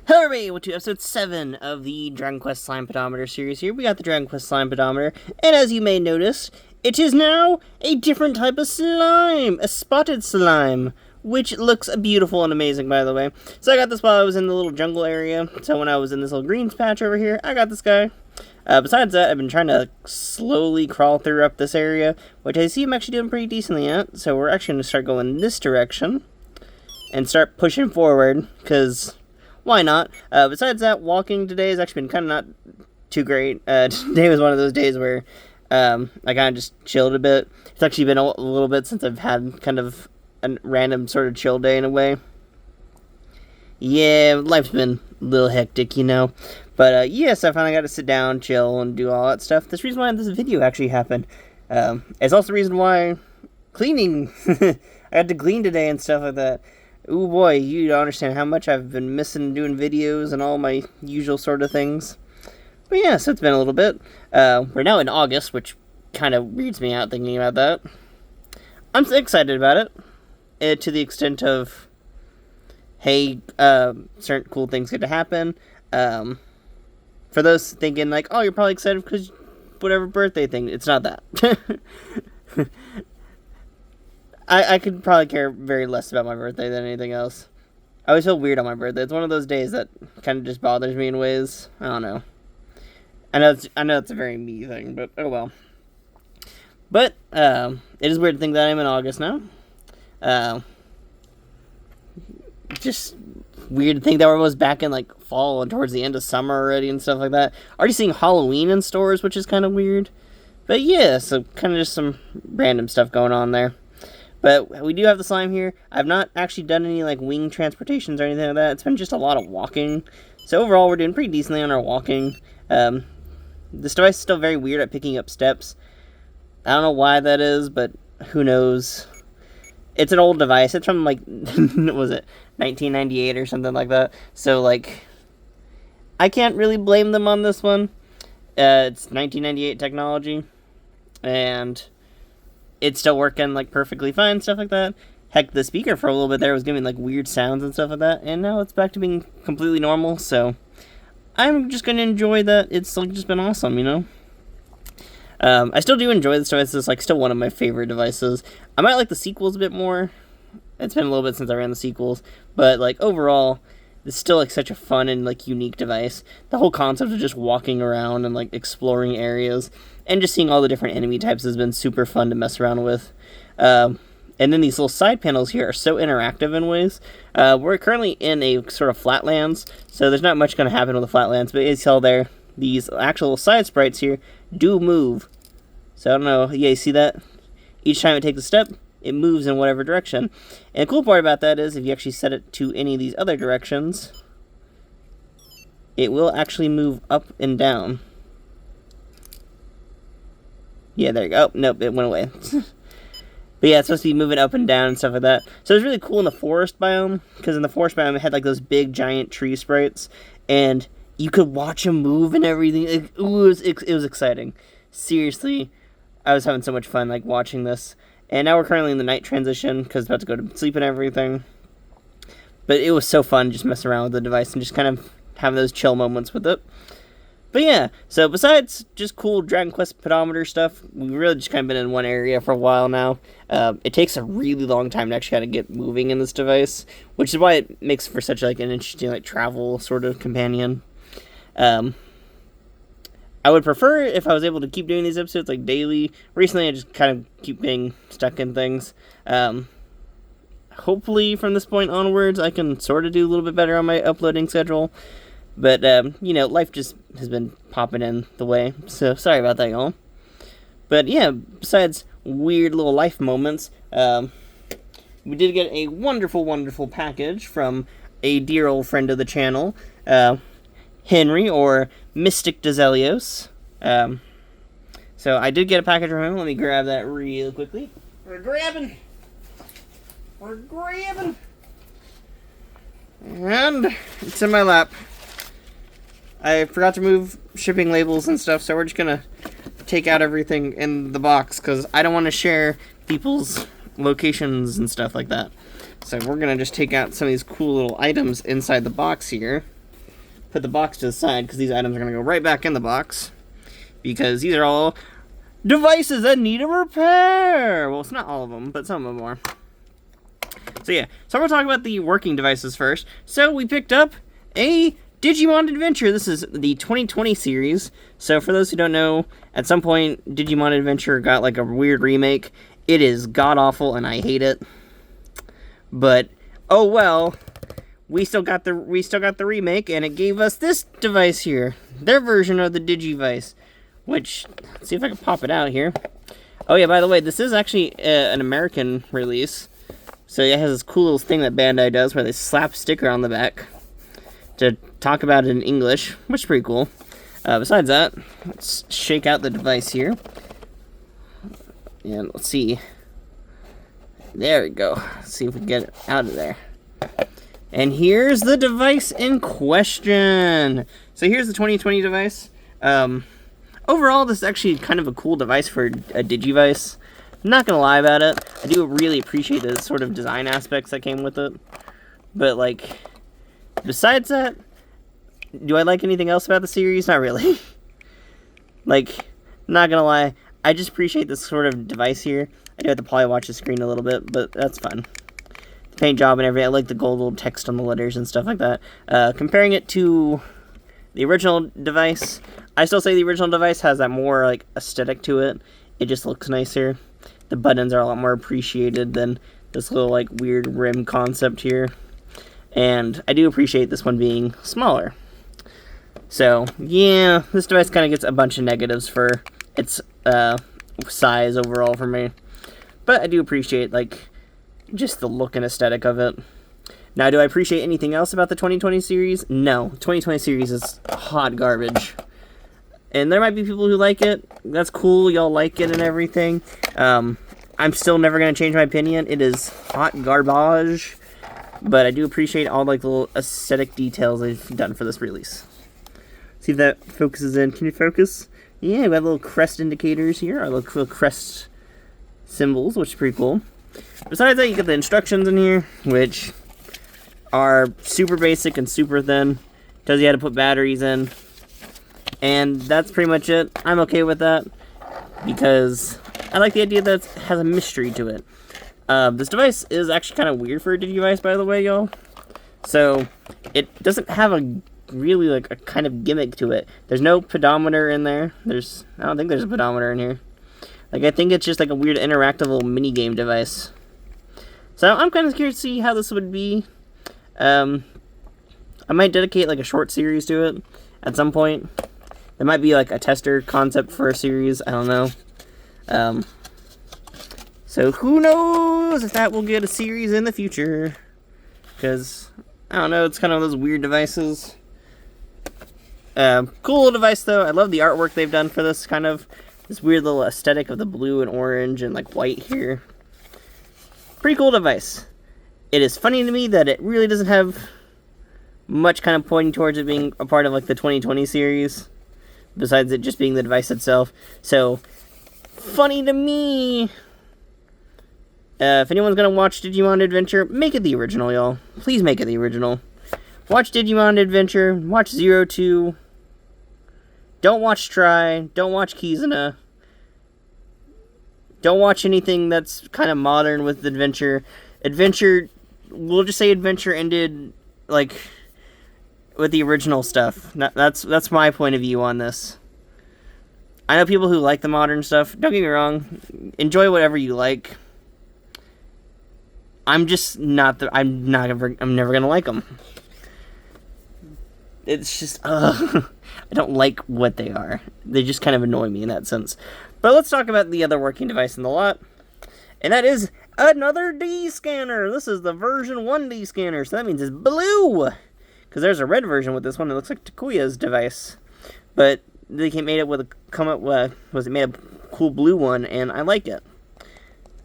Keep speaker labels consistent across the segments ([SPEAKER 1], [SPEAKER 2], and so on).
[SPEAKER 1] Hello everybody, welcome to episode 7 of the Dragon Quest Slime Pedometer series here. We got the Dragon Quest Slime Pedometer, and as you may notice, it is now a different type of slime, a spotted slime, which looks beautiful and amazing, by the way. So I got this while I was in the little jungle area, so when I was in this little greens patch over here, I got this guy. Besides that, I've been trying to slowly crawl through up this area, which I see I'm actually doing pretty decently at, so we're actually going to start going this direction, and start pushing forward, because why not? Besides that, walking today has actually been kind of not too great. Today was one of those days where I kind of just chilled a bit. It's actually been a little bit since I've had kind of a random sort of chill day in a way. Yeah, life's been a little hectic, you know. But yes, I finally got to sit down, chill, and do all that stuff. That's the reason why this video actually happened. It's also the reason why cleaning, I had to clean today and stuff like that. Ooh boy, you don't understand how much I've been missing doing videos and all my usual sort of things. But yeah, so it's been a little bit. We're now in August, which kind of weirds me out thinking about that. I'm excited about it, to the extent of, hey, certain cool things get to happen. For those thinking like, oh, you're probably excited because whatever birthday thing, it's not that. I could probably care very less about my birthday than anything else. I always feel weird on my birthday. It's one of those days that kind of just bothers me in ways. I don't know. I know it's a very me thing, but oh well. But it is weird to think that I'm in August now. Just weird to think that we're almost back in like fall and towards the end of summer already and stuff like that. Already seeing Halloween in stores, which is kind of weird. But yeah, so kind of just some random stuff going on there. But we do have the slime here. I've not actually done any like wing transportations or anything like that. It's been just a lot of walking. So overall, we're doing pretty decently on our walking. This device is still very weird at picking up steps. I don't know why that is, but who knows. It's an old device. It's from like, what was it, 1998 or something like that. So like, I can't really blame them on this one. It's 1998 technology. And it's still working like perfectly fine, stuff like that. Heck, the speaker for a little bit there was giving like weird sounds and stuff like that, and now it's back to being completely normal, so I'm just gonna enjoy that. It's like just been awesome, you know? I still do enjoy this device. It's like still one of my favorite devices. I might like the sequels a bit more. It's been a little bit since I ran the sequels, but like overall, it's still like such a fun and like unique device. The whole concept of just walking around and like exploring areas and just seeing all the different enemy types has been super fun to mess around with. And then these little side panels here are so interactive in ways. We're currently in a sort of flatlands, so there's not much going to happen with the flatlands, but as you tell there, these actual side sprites here do move. So I don't know, yeah, you see that? Each time it takes a step, it moves in whatever direction. And the cool part about that is if you actually set it to any of these other directions, it will actually move up and down. Yeah, there you go. Oh, nope, it went away. But yeah, it's supposed to be moving up and down and stuff like that. So it was really cool in the forest biome, because in the forest biome it had like those big giant tree sprites, and you could watch them move and everything. It was exciting. Seriously, I was having so much fun like watching this. And now we're currently in the night transition, because it's about to go to sleep and everything. But it was so fun just messing around with the device and just kind of having those chill moments with it. But yeah, so besides just cool Dragon Quest pedometer stuff, we've really just kind of been in one area for a while now. It takes a really long time to actually kind of get moving in this device, which is why it makes for such like an interesting like travel sort of companion. I would prefer if I was able to keep doing these episodes like daily. Recently I just kind of keep being stuck in things. Hopefully from this point onwards I can sort of do a little bit better on my uploading schedule. But, you know, life just has been popping in the way, so sorry about that, y'all. But, yeah, besides weird little life moments, we did get a wonderful, wonderful package from a dear old friend of the channel, Henry, or Mystic Dezelios. So I did get a package from him. Let me grab that real quickly. We're grabbing! And it's in my lap. I forgot to move shipping labels and stuff, so we're just gonna take out everything in the box, because I don't want to share people's locations and stuff like that. So we're gonna just take out some of these cool little items inside the box here. put the box to the side because these items are going to go right back in the box. Because these are all devices that need a repair. Well, it's not all of them, but some of them are. So yeah, so we're talking about the working devices first. So we picked up a Digimon Adventure. This is the 2020 series. So for those who don't know, at some point Digimon Adventure got like a weird remake. It is god-awful and I hate it. But oh well, we still got the remake, and it gave us this device here, their version of the Digivice. Which, let's see if I can pop it out here. Oh yeah, by the way, this is actually an American release. So it has this cool little thing that Bandai does where they slap a sticker on the back to talk about it in English, which is pretty cool. Besides that, let's shake out the device here. And let's see. There we go. Let's see if we can get it out of there. And here's the device in question. So here's the 2020 device. Overall, this is actually kind of a cool device for a Digivice. I'm not gonna lie about it. I do really appreciate the sort of design aspects that came with it. But, like, besides that, do I like anything else about the series? Not really. Like, not gonna lie, I just appreciate this sort of device here. I do have to probably watch the screen a little bit, but that's fun. The paint job and everything. I like the gold little text on the letters and stuff like that. Comparing it to the original device, I still say the original device has that more, like, aesthetic to it. It just looks nicer. The buttons are a lot more appreciated than this little, like, weird rim concept here. And I do appreciate this one being smaller. So, yeah, this device kind of gets a bunch of negatives for its size overall for me. But I do appreciate, like, just the look and aesthetic of it. Now, do I appreciate anything else about the 2020 series? No. 2020 series is hot garbage. And there might be people who like it. That's cool. Y'all like it and everything. I'm still never going to change my opinion. It is hot garbage. But I do appreciate all, like, the little aesthetic details they've done for this release. See if that focuses in. Can you focus? Yeah, we have little crest indicators here. Our little crest symbols, which is pretty cool. Besides that, you get the instructions in here, which are super basic and super thin. Tells you how to put batteries in. And that's pretty much it. I'm okay with that because I like the idea that it has a mystery to it. This device is actually kind of weird for a Digivice, by the way, y'all. So, it doesn't have a really, like, a kind of gimmick to it. There's no pedometer in there. I don't think there's a pedometer in here. Like, I think it's just like a weird interactive little mini-game device. So, I'm kind of curious to see how this would be. I might dedicate, like, a short series to it at some point. There might be, like, a tester concept for a series. I don't know. So who knows if that will get a series in the future. Because, I don't know, it's kind of those weird devices. Cool little device, though. I love the artwork they've done for this this weird little aesthetic of the blue and orange and, like, white here. Pretty cool device. It is funny to me that it really doesn't have much kind of pointing towards it being a part of, like, the 2020 series. Besides it just being the device itself. So, funny to me. If anyone's gonna watch Digimon Adventure, make it the original, y'all. Please make it the original. Watch Digimon Adventure. Watch 02. Don't watch Try. Don't watch Kizuna. Don't watch anything that's kind of modern with Adventure. We'll just say Adventure ended, like, with the original stuff. That's my point of view on this. I know people who like the modern stuff. Don't get me wrong. Enjoy whatever you like. I'm just not I'm never gonna like them. It's just, I don't like what they are. They just kind of annoy me in that sense. But let's talk about the other working device in the lot. And that is another D scanner. This is the version 1D scanner. So that means it's blue. Because there's a red version with this one. It looks like Takuya's device. But they made it with made a cool blue one, and I like it.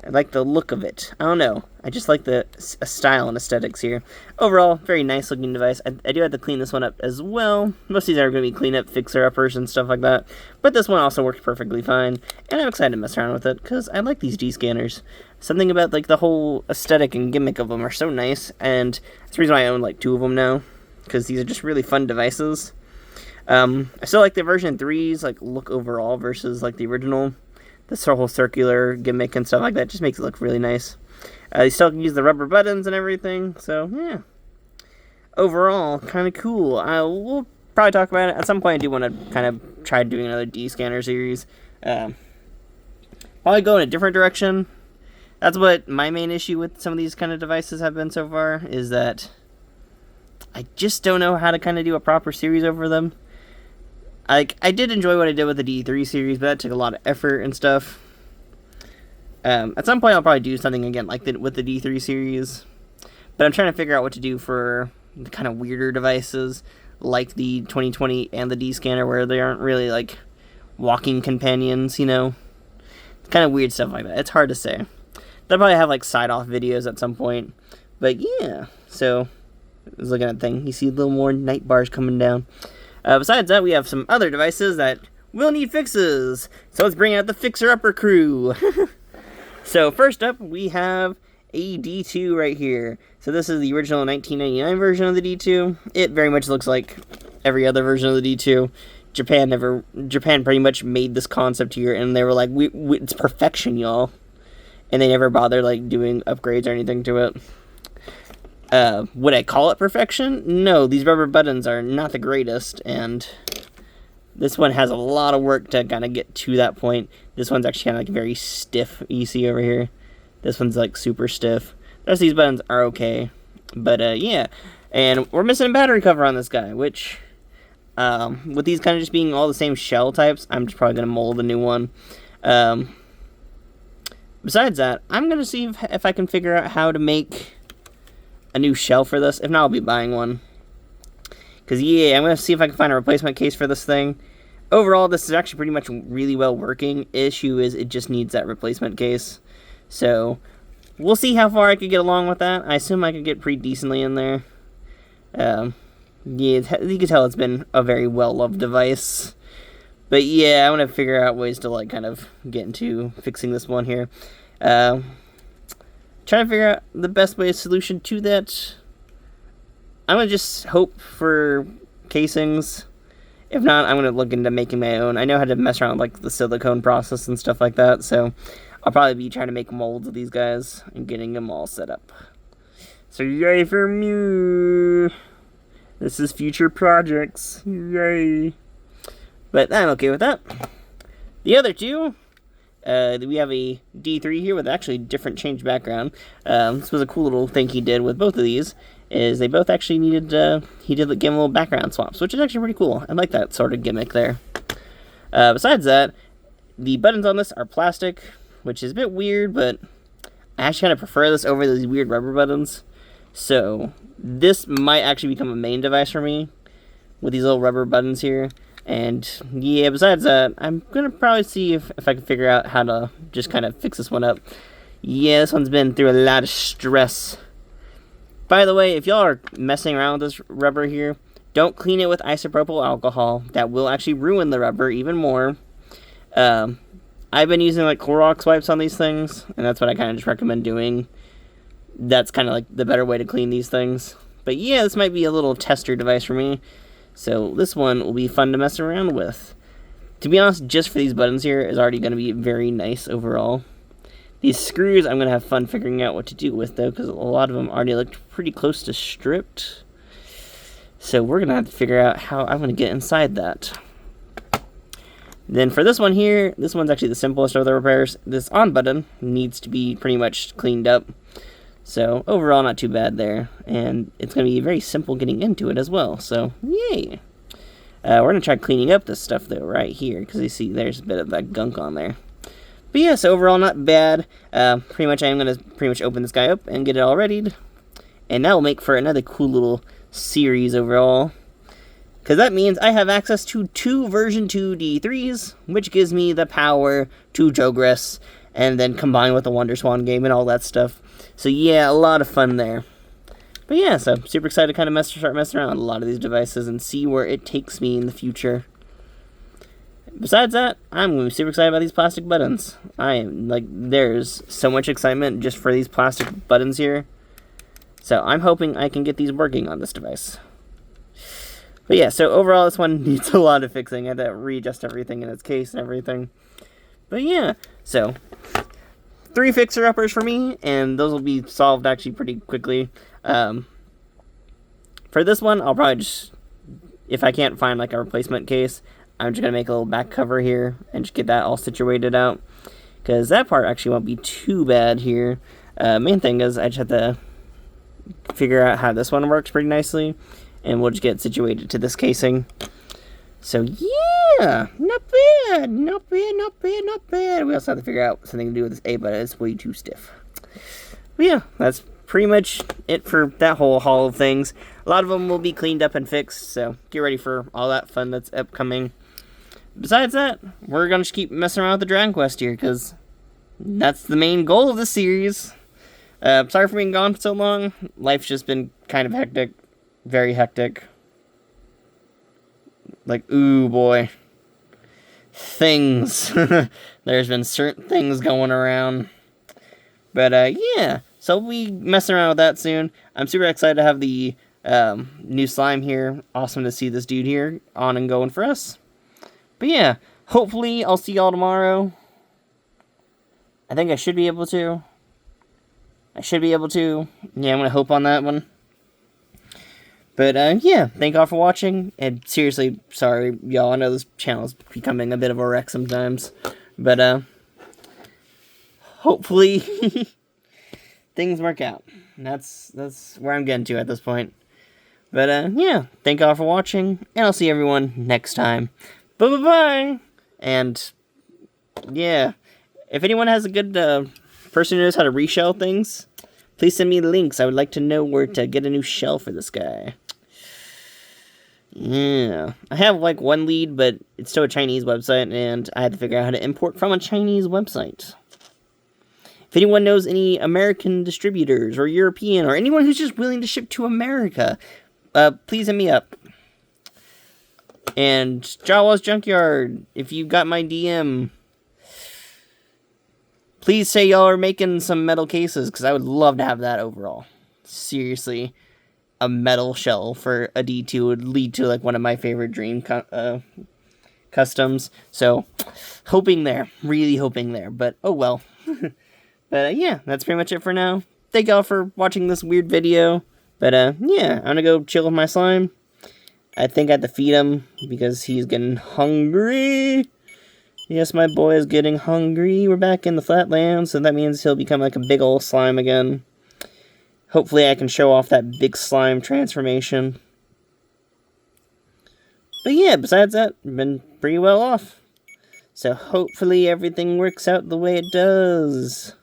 [SPEAKER 1] I like the look of it. I don't know. I just like the style and aesthetics here. Overall, very nice looking device. I do have to clean this one up as well. Most of these are going to be clean up, fixer-uppers, and stuff like that. But this one also works perfectly fine. And I'm excited to mess around with it, because I like these D-scanners. Something about, like, the whole aesthetic and gimmick of them are so nice. And that's the reason why I own, like, 2 of them now. because these are just really fun devices. I still like the version 3's like look overall versus like the original. This whole circular gimmick and stuff like that just makes it look really nice. You still can use the rubber buttons and everything, so yeah. Overall, kind of cool. We'll probably talk about it. At some point I do want to kind of try doing another D-scanner series. Probably go in a different direction. That's what my main issue with some of these kind of devices have been so far, is that I just don't know how to kind of do a proper series over them. I did enjoy what I did with the D3 series, but that took a lot of effort and stuff. At some point I'll probably do something again like with the D3 series, but I'm trying to figure out what to do for the kind of weirder devices like the 2020 and the D-scanner, where they aren't really like walking companions, you know? Kind of weird stuff like that. It's hard to say. They'll probably have like side-off videos at some point, but yeah. So I was looking at the thing. You see a little more night bars coming down. Besides that, we have some other devices that will need fixes. So let's bring out the fixer-upper crew. So first up, we have a D2 right here. So this is the original 1999 version of the D2. It very much looks like every other version of the D2. Japan pretty much made this concept here, and they were like, it's perfection, y'all. And they never bothered like doing upgrades or anything to it. Would I call it perfection? No, these rubber buttons are not the greatest, and this one has a lot of work to kind of get to that point. This one's actually kind of like very stiff, you see over here. This one's like super stiff. The rest of these buttons are okay, but yeah. And we're missing a battery cover on this guy, which, with these kind of just being all the same shell types, I'm just probably going to mold a new one. Besides that, I'm going to see if I can figure out how to make a new shell for this. If not, I'll be buying one. Because, yeah, I'm going to see if I can find a replacement case for this thing. Overall, this is actually pretty much really well working. Issue is it just needs that replacement case. So, we'll see how far I could get along with that. I assume I could get pretty decently in there. Yeah, you can tell it's been a very well-loved device. But yeah, I want to figure out ways to like kind of get into fixing this one here. Trying to figure out the best solution to that. I'm going to just hope for casings. If not, I'm going to look into making my own. I know how to mess around with like the silicone process and stuff like that, so I'll probably be trying to make molds of these guys and getting them all set up. So yay for me! This is future projects. Yay! But I'm okay with that. The other two, we have a D3 here with actually different change background. This was a cool little thing he did with both of these, is they both actually needed, he did give them little background swaps, which is actually pretty cool. I like that sort of gimmick there. Besides that, the buttons on this are plastic, which is a bit weird, but I actually kind of prefer this over these weird rubber buttons. So this might actually become a main device for me with these little rubber buttons here. And yeah, besides that, I'm going to probably see if I can figure out how to just kind of fix this one up. Yeah, this one's been through a lot of stress. By the way, if y'all are messing around with this rubber here, don't clean it with isopropyl alcohol. That will actually ruin the rubber even more. I've been using like Clorox wipes on these things, and that's what I kind of just recommend doing. That's kind of like the better way to clean these things. But yeah, this might be a little tester device for me. So this one will be fun to mess around with. To be honest, just for these buttons here is already going to be very nice overall. These screws I'm going to have fun figuring out what to do with though, because a lot of them already looked pretty close to stripped. So we're going to have to figure out how I'm going to get inside that. Then for this one here, this one's actually the simplest of the repairs. This on button needs to be pretty much cleaned up. So, overall, not too bad there. And it's going to be very simple getting into it as well. So, yay! We're going to try cleaning up this stuff, though, right here. Because you see there's a bit of that gunk on there. But yeah, so overall, not bad. Pretty much, I am going to open this guy up and get it all readied. And that will make for another cool little series overall. Because that means I have access to 2 version 2 D3s. Which gives me the power to progress. And then combine with the Wonder Swan game and all that stuff. So yeah, a lot of fun there. But yeah, so super excited to kind of start messing around with a lot of these devices and see where it takes me in the future. Besides that, I'm going to be super excited about these plastic buttons. I am, like, there's so much excitement just for these plastic buttons here. So I'm hoping I can get these working on this device. But yeah, so overall this one needs a lot of fixing. I had to readjust everything in its case and everything. But yeah, so 3 fixer-uppers for me, and those will be solved actually pretty quickly. For this one, I'll probably just, if I can't find like a replacement case, I'm just going to make a little back cover here and just get that all situated out. Because that part actually won't be too bad here. Main thing is I just have to figure out how this one works pretty nicely, and we'll just get situated to this casing. So yeah, not bad, not bad, not bad, not bad. We also have to figure out something to do with this A, but it's way too stiff. But yeah, that's pretty much it for that whole haul of things. A lot of them will be cleaned up and fixed, so get ready for all that fun that's upcoming. Besides that, we're going to just keep messing around with the Dragon Quest here, because that's the main goal of the series. Sorry for being gone for so long. Life's just been kind of hectic. Very hectic. Like, ooh boy. Things. There's been certain things going around. But, yeah. So we'll be messing around with that soon. I'm super excited to have the new slime here. Awesome to see this dude here on and going for us. But yeah, hopefully I'll see y'all tomorrow. I think I should be able to. Yeah, I'm going to hope on that one. But, yeah, thank y'all for watching. And seriously, sorry, y'all. I know this channel is becoming a bit of a wreck sometimes. But, hopefully things work out. That's where I'm getting to at this point. But, yeah, thank y'all for watching. And I'll see everyone next time. Bye-bye! And, yeah, if anyone has a good person who knows how to reshell things, please send me links. I would like to know where to get a new shell for this guy. Yeah, I have like one lead, but it's still a Chinese website, and I had to figure out how to import from a Chinese website. If anyone knows any American distributors, or European, or anyone who's just willing to ship to America, please hit me up. And Jawa's Junkyard, if you got my DM, please say y'all are making some metal cases, because I would love to have that overall. Seriously, a metal shell for a D2 would lead to like one of my favorite dream customs. So, hoping there. Really hoping there. But, oh well. But, yeah, that's pretty much it for now. Thank y'all for watching this weird video. But, yeah, I'm gonna go chill with my slime. I think I have to feed him because he's getting hungry. Yes, my boy is getting hungry. We're back in the flatlands, so that means he'll become like a big old slime again. Hopefully I can show off that big slime transformation. But yeah, besides that, I've been pretty well off. So hopefully everything works out the way it does.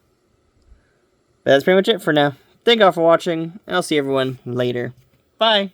[SPEAKER 1] But that's pretty much it for now. Thank y'all for watching, and I'll see everyone later. Bye!